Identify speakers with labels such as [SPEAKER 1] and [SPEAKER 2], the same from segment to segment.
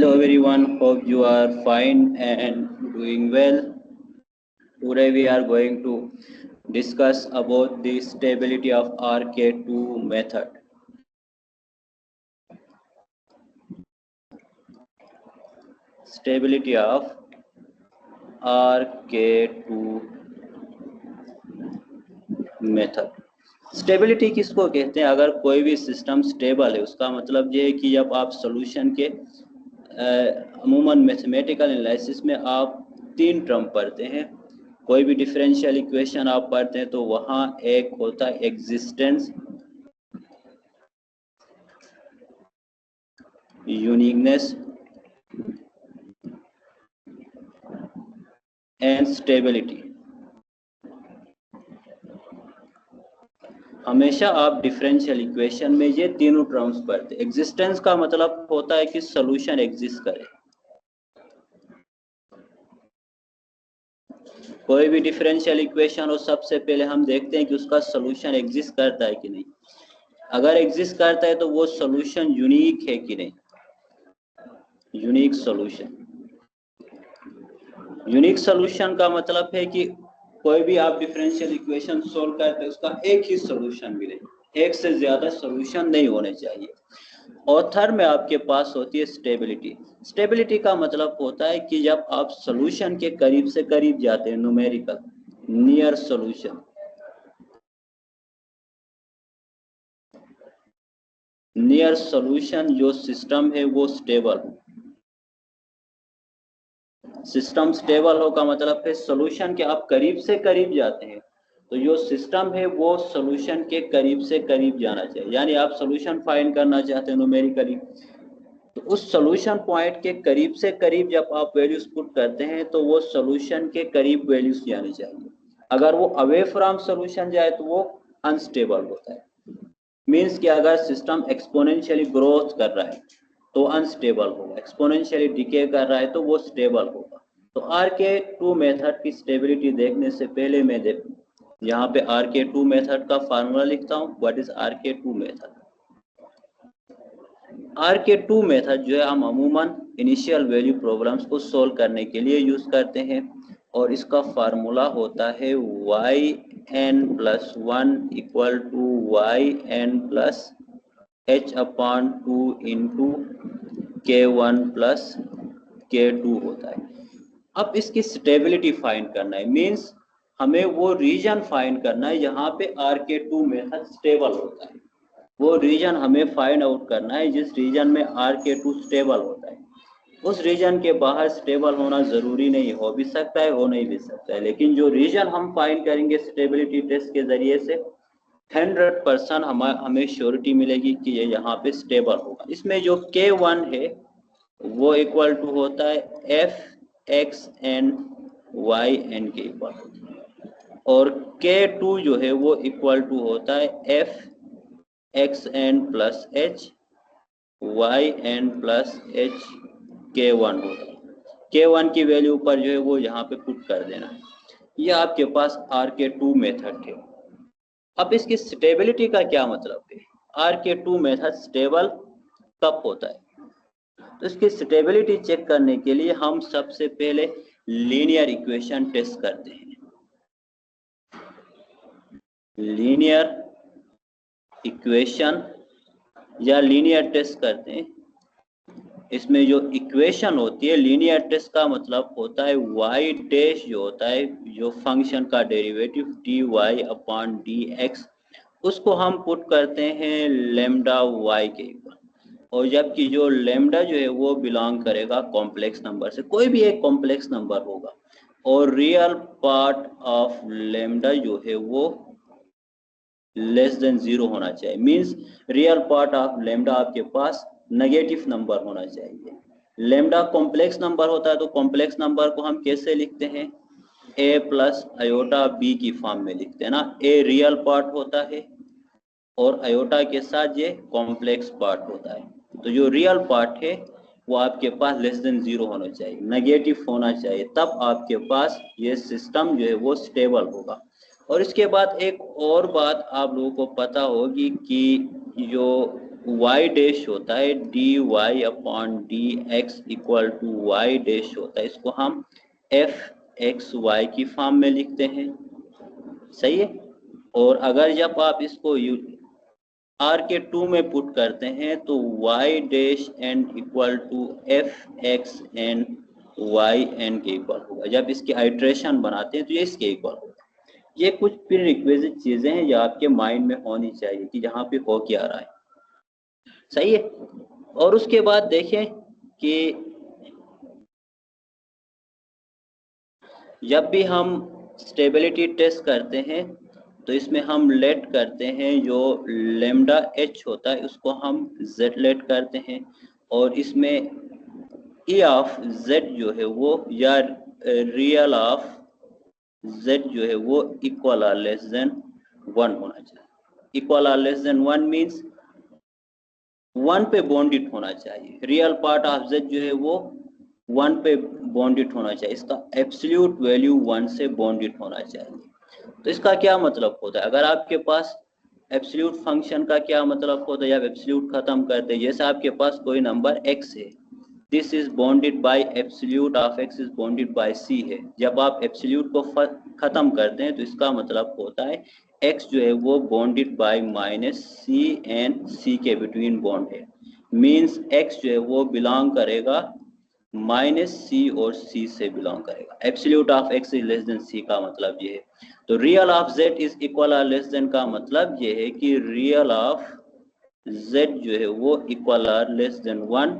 [SPEAKER 1] Hello everyone, hope you are fine and doing well. Today we are going to discuss about the stability of RK2 method. Stability of RK2 method. Stability किसको कहते हैं? अगर कोई भी system stable है उसका मतलब ये है कि जब आप सॉल्यूशन के अमूमन मैथमेटिकल एनालिसिस में आप तीन टर्म पढ़ते हैं, कोई भी डिफरेंशियल इक्वेशन आप पढ़ते हैं तो वहाँ एक होता है एग्जिस्टेंस, यूनिकनेस एंड स्टेबिलिटी। हमेशा आप डिफरेंशियल इक्वेशन में ये तीनों टर्म्स पढ़ते हैं। एग्जिस्टेंस का मतलब होता है कि सॉल्यूशन एग्जिस्ट करे। कोई भी डिफरेंशियल इक्वेशन हो, सबसे पहले हम देखते हैं कि उसका सॉल्यूशन एग्जिस्ट करता है कि नहीं। अगर एग्जिस्ट करता है तो वो सॉल्यूशन यूनिक है कि नहीं, यूनिक सॉल्यूशन। यूनिक सॉल्यूशन का मतलब है कि कोई भी आप डिफरेंशियल इक्वेशन सोल्व करते हैं उसका एक ही सॉल्यूशन मिले, एक से ज्यादा सॉल्यूशन नहीं होने चाहिए। ऑथर में आपके पास होती है स्टेबिलिटी। स्टेबिलिटी का मतलब होता है कि जब आप सॉल्यूशन के करीब से करीब जाते हैं, numerical near solution, near solution जो सिस्टम है वो स्टेबल हो। सिस्टम स्टेबल हो का मतलब है सॉल्यूशन के आप करीब से करीब जाते हैं तो जो सिस्टम है वो सॉल्यूशन के करीब से करीब जाना चाहिए। यानी आप सॉल्यूशन फाइंड करना चाहते हैं न्यूमेरिकली, तो उस सॉल्यूशन पॉइंट के करीब से करीब जब आप वैल्यूज पुट करते हैं तो वो सॉल्यूशन के करीब वैल्यूज जानी चाहिए। अगर वो अवे फ्रॉम सॉल्यूशन जाए तो वो अनस्टेबल होता है। मीन्स कि अगर सिस्टम एक्सपोनेंशियली ग्रोथ कर रहा है तो अनस्टेबल होगा, एक्सपोनेंशियली डिके कर रहा है तो वो स्टेबल होगा। तो RK2 मेथड की स्टेबिलिटी देखने से पहले मैं यहाँ पे RK2 मेथड का फार्मूला लिखता हूँ। What is RK2 method? RK2 method जो है हम अमूमन इनिशियल वैल्यू प्रॉब्लम्स को सोल्व करने के लिए यूज करते हैं और इसका फार्मूला होता है yn+1 equal to yn+h/2 into k1 plus k2 होता है। अब इसकी स्टेबिलिटी फाइंड करना है, मीन्स हमें वो रीजन फाइंड करना है जहाँ पे RK2 मेथड स्टेबल होता है। वो रीजन हमें फाइंड आउट करना है जिस रीजन में RK2 स्टेबल होता है। उस रीजन के बाहर स्टेबल होना जरूरी नहीं, हो भी सकता है, हो नहीं भी सकता है, लेकिन जो रीजन हम फाइंड करेंगे स्टेबिलिटी टेस्ट के जरिए से 100% हमें श्योरिटी मिलेगी कि ये यहाँ पे स्टेबल होगा। इसमें जो K1 है वो इक्वल टू होता है Fx y n के इक्वल, और K2 जो है वो इक्वल टू होता है Fxn plus h yn plus h K1 होगा। K1 की वैल्यू पर जो है वो यहाँ पे पुट कर देना है। ये आपके पास RK2 मेथड है। अब इसकी स्टेबिलिटी का क्या मतलब है? RK2 मेथड स्टेबल कब होता है? तो इसकी स्टेबिलिटी चेक करने के लिए हम सबसे पहले लीनियर इक्वेशन टेस्ट करते हैं। लीनियर इक्वेशन या लीनियर टेस्ट करते हैं। इसमें जो इक्वेशन होती है, लीनियर टेस्ट का मतलब होता है y डैश जो होता है, जो फंक्शन का डेरिवेटिव dy/dx, उसको हम पुट करते हैं लेमडा y के ऊपर, और जबकि जो लेमडा जो है वो बिलोंग करेगा कॉम्प्लेक्स नंबर से, कोई भी एक कॉम्प्लेक्स नंबर होगा, और रियल पार्ट ऑफ लेमडा जो है वो लेस देन 0 होना चाहिए। Means real part of lambda आपके पास नेगेटिव नंबर होना चाहिए। लेमडा कॉम्प्लेक्स नंबर होता है तो कॉम्प्लेक्स नंबर को हम कैसे लिखते हैं? a प्लस आयोटा b की फॉर्म में लिखते हैं ना। a रियल पार्ट होता है और आयोटा के साथ ये कॉम्प्लेक्स पार्ट होता है। तो जो रियल पार्ट है वो आपके पास लेस देन 0 होना चाहिए, नेगेटिव होना चाहिए, तब आपके पास ये सिस्टम जो है वो स्टेबल होगा। और इसके बाद एक और बात आप लोगों को पता होगी कि जो वाई डैश होता है d y upon d x equal to Y dash होता है, इसको हम एफ एक्स वाई की फॉर्म में लिखते हैं। सही है। और अगर जब आप इसको आर के टू में पुट करते हैं तो y dash n equal to f x N Y N के इक्वल होगा। जब इसकी आइट्रेशन बनाते हैं तो ये इसके इक्वल होगा। ये कुछ प्री रिक्विजिट चीजें हैं जो आपके माइंड में होनी चाहिए कि जहाँ पे हो क्या रहा है। सही है। और उसके बाद देखें कि जब भी हम स्टेबिलिटी टेस्ट करते हैं तो इसमें हम लेट करते हैं जो लेमडा एच होता है उसको हम जेड लेट करते हैं, और इसमें ई ऑफ जेड जो है वो या रियल ऑफ जेड जो है वो इक्वल आर लेस देन 1 होना चाहिए। Equal are less than 1 means 1 पे बॉन्डेड होना चाहिए। रियल पार्ट ऑफ जेड जो है वो 1 पे बॉन्डेड होना चाहिए, इसका एब्सोल्यूट वैल्यू 1 से बॉन्डेड होना चाहिए। तो इसका क्या मतलब होता है, अगर आपके पास एब्सोल्यूट फंक्शन का क्या मतलब होता है, जब एब्सोल्यूट खत्म करते हैं, जैसे आपके पास कोई नंबर x है, this is bounded by absolute of x is bounded by c है। जब आप एब्सोल्यूट को खत्म करते हैं तो इसका मतलब होता है x जो है वो bonded bye minus c and c के बिटवीन बॉन्ड है। मीन्स x जो है वो बिलोंग करेगा माइनस सी और सी से बिलोंग करेगा। Absolute of X is less than C का मतलब ये है। तो real of Z is equal are less than का मतलब ये है कि रियल ऑफ जेड जो है वो equal are less than 1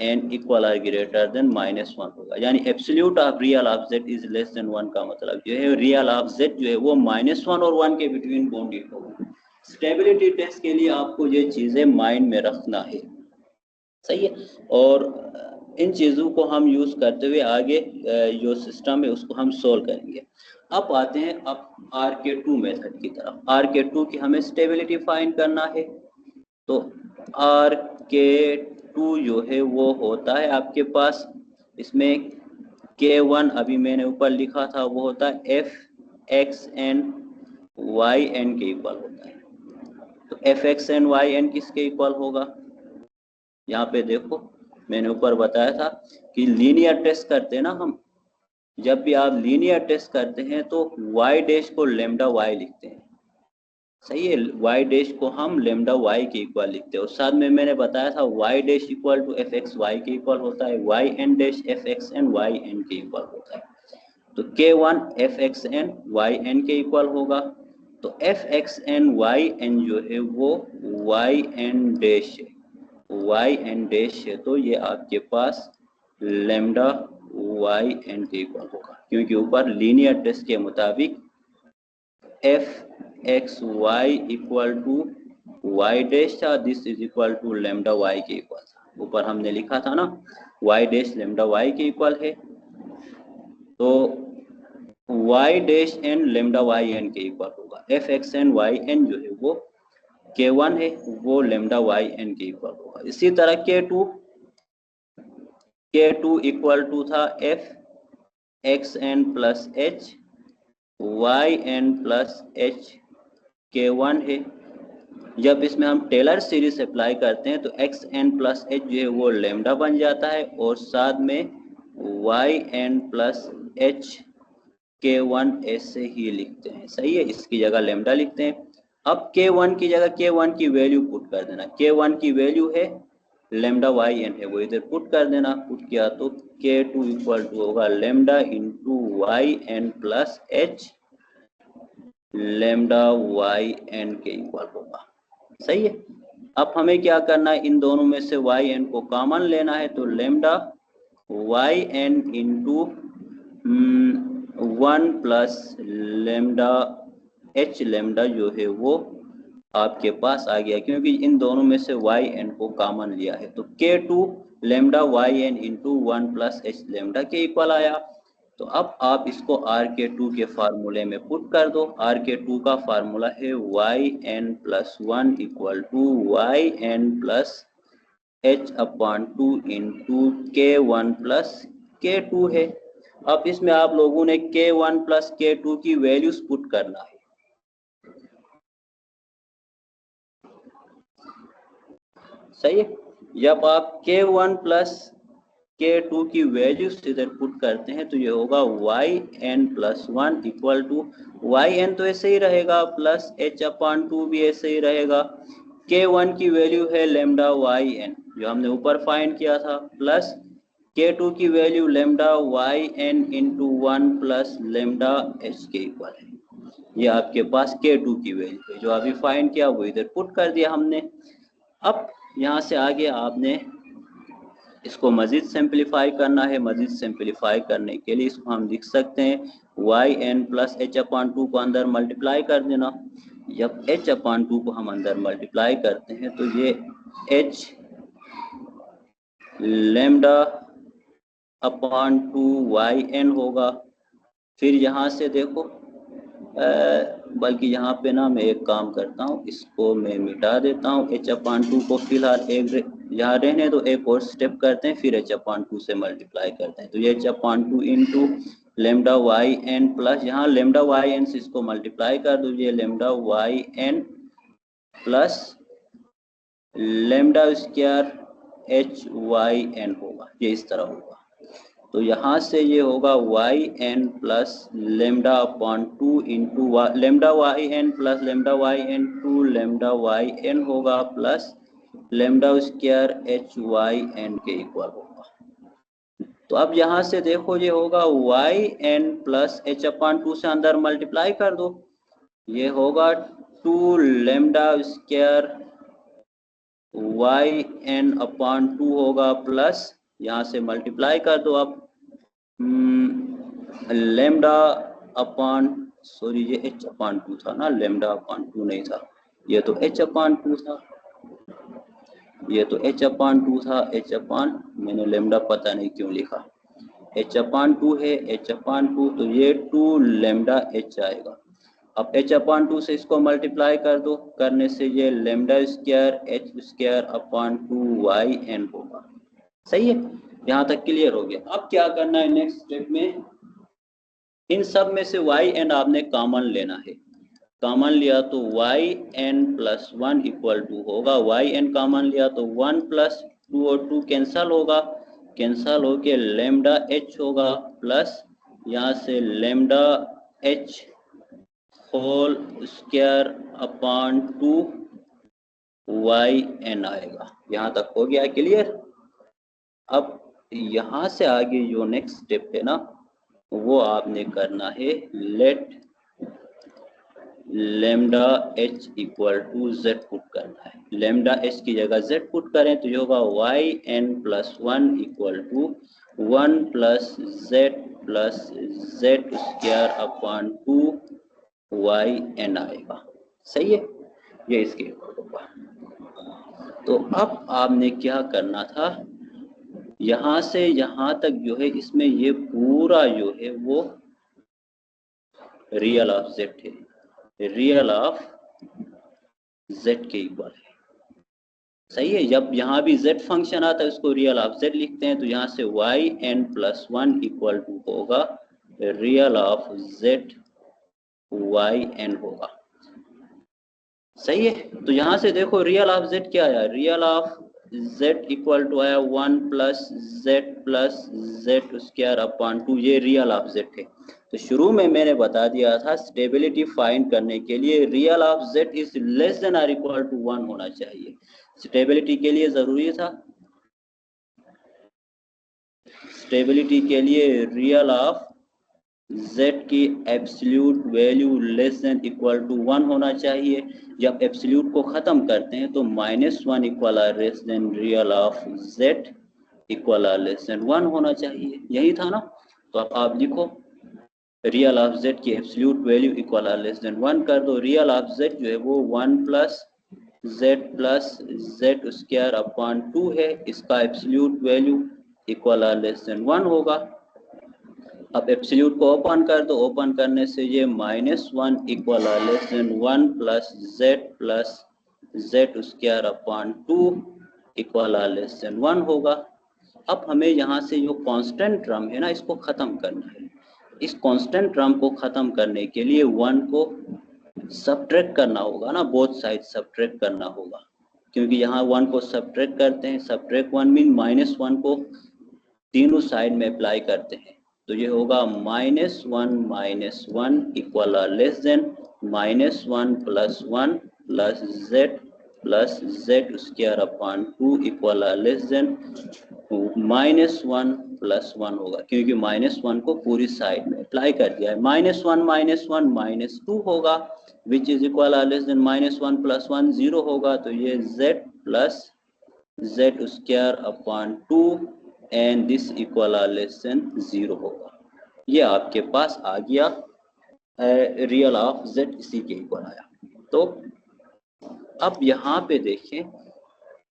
[SPEAKER 1] and equal or greater than -1 होगा। यानी absolute of real of Z is less than 1 का मतलब जो है रियल ऑफ जेड जो है वो -1 और 1 के बिटवीन बाउंडेड होगा। स्टेबिलिटी टेस्ट के लिए आपको ये चीजें माइंड में रखना है। सही है। और इन चीज़ों को हम यूज़ करते हुए आगे जो सिस्टम है उसको हम सोल्व करेंगे। अब आते हैं अब आर के टू मेथड की तरफ। आर के टू की हमें स्टेबिलिटी फाइंड करना है। तो आर के टू जो है वो होता है आपके पास, इसमें के वन अभी मैंने ऊपर लिखा था वो होता है f x N Y N के इक्वल होता है। तो f x N Y n किसके इक्वल होगा, यहाँ पे देखो मैंने ऊपर बताया था कि लीनियर टेस्ट करते हैं ना हम, जब भी आप लीनियर टेस्ट करते हैं तो y डैश को लेमडा y लिखते हैं। सही है। y डैश को हम लेमडा y के इक्वल लिखते हैं। और साथ में मैंने बताया था y dash equal to f x y के इक्वल होता है, y n dash f x N Y N के इक्वल होता है। तो k one f x N Y N के इक्वल होगा। तो f x N Y N जो है वो y एन डैश है, y एन डैश है, तो ये आपके पास लेमडा y एन के इक्वल होगा, क्योंकि ऊपर लीनियर टेस्ट के मुताबिक F x Y equal to Y dash था, this is equal to lambda y के इक्वल था। ऊपर हमने लिखा था ना y डैश लेमडा y के इक्वल है, तो y dash N lambda y N के इक्वल होगा। F x N Y N जो है वो K1 है, वो लेमडा वाई एन के इक्वल होगा। इसी तरह K2 इक्वल टू था F x N plus H Y N plus H K1 है। जब इसमें हम टेलर सीरीज अप्लाई करते हैं तो एक्स एन प्लस एच जो है वो लेमडा बन जाता है, और साथ में Y N plus H K1 ऐसे ही लिखते हैं। सही है, इसकी जगह लेमडा लिखते हैं। अब K1 की जगह K1 की वैल्यू पुट कर देना। K1 की वैल्यू है लेमडा वाई एन है, वो इधर पुट कर देना। पुट किया तो K2 इक्वल टू होगा lambda into y N plus h lambda Y N के इक्वल होगा। सही है। अब हमें क्या करना है, इन दोनों में से वाई एन को कॉमन लेना है, तो lambda Y n into 1 plus lambda h lambda जो है वो आपके पास आ गया, क्योंकि इन दोनों में से वाई एन को कॉमन लिया है। तो K2 lambda Y n into 1 plus h lambda के इक्वल आया। तो अब आप इसको RK2 के फार्मूले में पुट कर दो। RK2 का फार्मूला है y N plus 1 equal to y N plus h upon 2 into K1 plus K2 है। अब इसमें आप लोगों ने K1 प्लस K2 की वैल्यूज पुट करना है। सही है। जब आप k1 प्लस k2 की वैल्यूज इधर पुट करते हैं तो ये होगा yn plus 1 equal to yn तो ऐसे ही रहेगा प्लस h/2 भी ऐसे ही रहेगा। k1 की वैल्यू है लेमडा yn जो हमने ऊपर फाइंड किया था, प्लस k2 की value lambda yn into 1 plus lambda h के इक्वल है। ये आपके पास k2 की वैल्यू है जो अभी फाइंड किया वो इधर पुट कर दिया हमने। अब यहाँ से आगे आपने इसको मजीद सिंप्लीफाई करना है। मजीद सिंप्लीफाई करने के लिए इसको हम लिख सकते हैं yn प्लस h/2 को अंदर मल्टीप्लाई कर देना। जब h/2 को हम अंदर मल्टीप्लाई करते हैं तो ये h लेमडा अपॉन 2 yn होगा। फिर यहाँ से देखो बल्कि यहाँ पे ना मैं एक काम करता हूँ, इसको मैं मिटा देता हूँ। h/2 को फिलहाल एक यहाँ रहने दो, एक और स्टेप करते हैं फिर h/2 से मल्टीप्लाई करते हैं। तो ये h/2 into lambda yn plus यहाँ लेमडा yn से इसको मल्टीप्लाई कर दो, ये lambda yn plus lambda square hyn होगा, ये इस तरह होगा। तो यहाँ से ये होगा yn plus lambda upon 2 into lambda yn plus lambda yn two lambda yn होगा प्लस लेमडा स्क्वायर hyn के इक्वल होगा। तो अब यहाँ से देखो ये होगा yn प्लस h/2 से अंदर मल्टीप्लाई कर दो, ये होगा 2 लेमडा स्क्वायर yn अपॉन 2 होगा प्लस यहाँ से मल्टीप्लाई कर दो अब लेमडा अपॉन सॉरी ये h/2 था ना, लेमडा अपॉन 2 नहीं था, ये तो h/2 था, ये तो h/2 था। मैंने लेमडा पता नहीं क्यों लिखा, h/2 है h/2 तो ये 2 लेमडा h आएगा। अब h/2 से इसको मल्टीप्लाई कर दो, करने से ये lambda square h square upon 2 yn होगा। सही है, यहाँ तक क्लियर हो गया। अब क्या करना है नेक्स्ट स्टेप में, इन सब में से yn आपने कॉमन लेना है। कॉमन लिया तो yn प्लस 1 इक्वल टू होगा, yn कॉमन लिया तो 1 प्लस 2 और 2 कैंसल होगा, कैंसल होके लेमडा h होगा प्लस यहाँ से lambda h whole square upon 2 yn आएगा। यहाँ तक हो गया क्लियर। अब यहाँ से आगे जो नेक्स्ट स्टेप है ना वो आपने करना है, let lambda h equal to z put करना है। लेमडा h की जगह z पुट करें तो ये होगा yn plus 1 equal to 1 plus z square upon 2 yn आएगा। सही है, ये इसके इक्वल होगा। तो अब आपने क्या करना था, यहाँ से यहाँ तक जो है इसमें ये पूरा जो है वो रियल ऑफ z है, रियल ऑफ z के इक्वल है। सही है, जब यहाँ भी z फंक्शन आता है उसको रियल ऑफ z लिखते हैं, तो यहाँ से yn प्लस 1 इक्वल टू होगा रियल ऑफ z yn होगा। सही है, तो यहाँ से देखो रियल ऑफ z क्या आया, real of z equal to आया 1 प्लस z स्क्वायर अपॉन 2, ये रियल ऑफ z है। तो शुरू में मैंने बता दिया था स्टेबिलिटी फाइंड करने के लिए real of z is less then और इक्वल टू 1 होना चाहिए। स्टेबिलिटी के लिए जरूरी था, स्टेबिलिटी के लिए रियल ऑफ z की absolute value less than equal to 1 होना चाहिए। जब एब्सोल्यूट को खत्म करते हैं तो -1 equal are less than real of z equal are less than 1 होना चाहिए, यही था ना। तो अब आप लिखो रियल ऑफ z की absolute value equal are less than 1 कर दो। रियल ऑफ z जो है वो 1 प्लस z स्क्वायर अपॉन 2 है, इसका absolute value equal are less than 1 होगा। अब एब्सोल्यूट को ओपन कर दो, ओपन करने से ये -1 equal are less than 1 plus z square upon 2 equal are less than 1 होगा। अब हमें यहाँ से जो कांस्टेंट टर्म है ना इसको खत्म करना है। इस कांस्टेंट टर्म को खत्म करने के लिए 1 को सब्ट्रैक्ट करना होगा ना, बोथ साइड सब्ट्रैक्ट करना होगा। क्योंकि यहाँ 1 को सब्ट्रैक्ट करते हैं, सब्ट्रैक्ट 1 मीन -1 को तीनों साइड में अप्लाई करते हैं, तो ये होगा -1 equal less than -1 + 1 plus z square upon 2 equal less than -1 + 1 होगा, क्योंकि -1 को पूरी साइड में अप्लाई कर दिया है। -1 होगा which is equal less than -1 + 1 0 होगा, तो ये z square upon 2 and this equal less than 0 होगा। ये आपके पास आ गया रियल ऑफ z इसी के इक्वल आया। तो अब यहाँ पे देखें,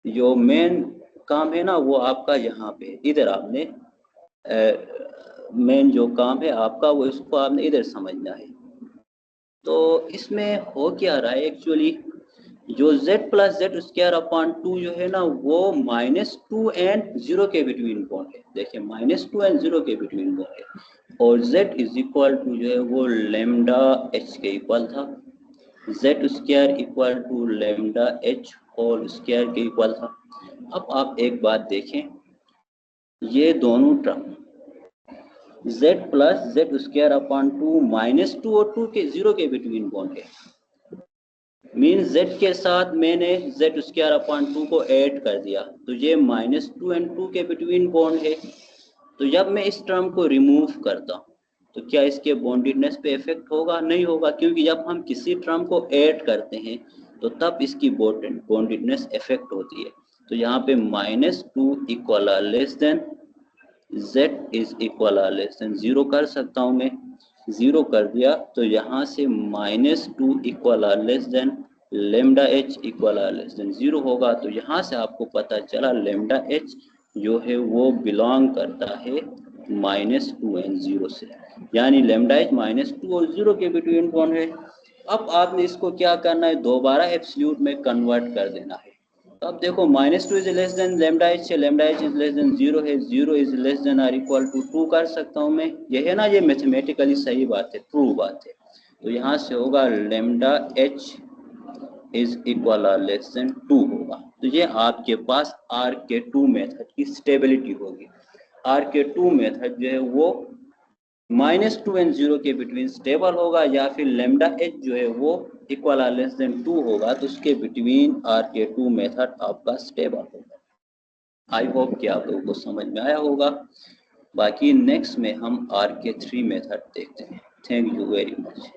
[SPEAKER 1] जो मेन काम है ना वो आपका यहाँ पे, इधर आपने मेन जो काम है आपका वो इसको आपने इधर समझना है। तो इसमें हो क्या रहा है एक्चुअली, जो z + z स्क्वायर अपॉन 2 जो है ना वो -2 एंड 0 के बिटवीन पॉइंट है। देखिए -2 एंड 0 के बिटवीन पॉइंट है, और z इज इक्वल टू जो है वो लैम्डा h के इक्वल था, z square equal to lambda h whole square के इक्वल था। अब आप एक बात देखें, ये दोनों term z + z square upon 2 -2 और 2 के 0 के बिटवीन पॉइंट है, मीन z के साथ मैंने z स्क्वायर अपॉन 2 को ऐड कर दिया, तो ये -2 एंड 2 के बिटवीन बॉन्ड है। तो जब मैं इस टर्म को रिमूव करता हूँ तो क्या इसके बॉन्डेडनेस पे इफेक्ट होगा? नहीं होगा, क्योंकि जब हम किसी टर्म को ऐड करते हैं तो तब इसकी बॉन्डेडनेस इफेक्ट होती है। तो यहाँ पे -2 equal less than z is equal less than 0 कर सकता हूँ मैं, 0 कर दिया तो यहाँ से -2 equal less than lambda h equal less than 0 होगा। तो यहाँ से आपको पता चला लैम्डा h जो है वो बिलोंग करता है -2 एंड 0 से, यानी लैम्डा h -2 और 0 के बिटवीन कौन है। अब आपने इसको क्या करना है, दोबारा एब्सोल्यूट में कन्वर्ट कर देना है। तो अब देखो -2 is less than lambda h है, lambda h is less than 0 है, 0 is less than r equal to 2 कर सकता हूँ मैं। ये है ना, ये मैथमेटिकली सही बात है, ट्रू बात है। तो यहाँ से होगा lambda h is equal less than 2 होगा। तो ये आपके पास RK2 मेथड की स्टेबिलिटी होगी। RK2 मेथड जो है वो -2 एंड 0 के बिटवीन स्टेबल होगा, या फिर लैम्डा h जो है वो इक्वल लेस देन 2 होगा, तो उसके बिटवीन RK2 मेथड आपका स्टेबल होगा। आई होप कि आप लोगों को समझ में आया होगा। बाकी नेक्स्ट में हम RK3 मेथड देखते हैं। Thank you very much.